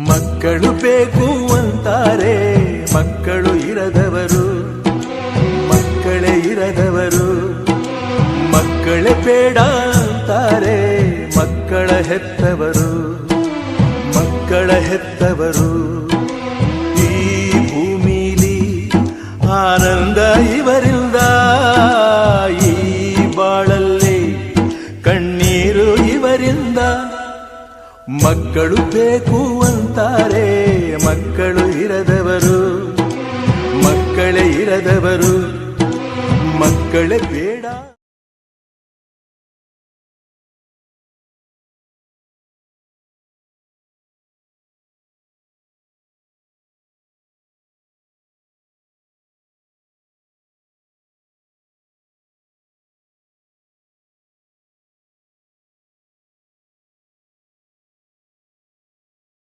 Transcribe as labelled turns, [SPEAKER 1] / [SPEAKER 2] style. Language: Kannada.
[SPEAKER 1] ಮಕ್ಕಳು ಬೇಕು ಅಂತಾರೆ, ಮಕ್ಕಳು ಇರದವರು, ಮಕ್ಕಳೇ ಇರದವರು. ಮಕ್ಕಳೇ ಬೇಡ ಅಂತಾರೆ, ಮಕ್ಕಳ ಹೆತ್ತವರು, ಮಕ್ಕಳ ಹೆತ್ತವರು. ಈ ಭೂಮಿಲಿ ಆನಂದ ಇವರಿಂದ, ಈ ಬಾಳಲ್ಲಿ ಕಣ್ಣೀರು ಇವರಿಂದ. ಮಕ್ಕಳು ಬೇಕು ಅಂತಾರೆ, ಮಕ್ಕಳು ಇರದವರು, ಮಕ್ಕಳೇ ಇರದವರು, ಮಕ್ಕಳೇ ಬೇಡ.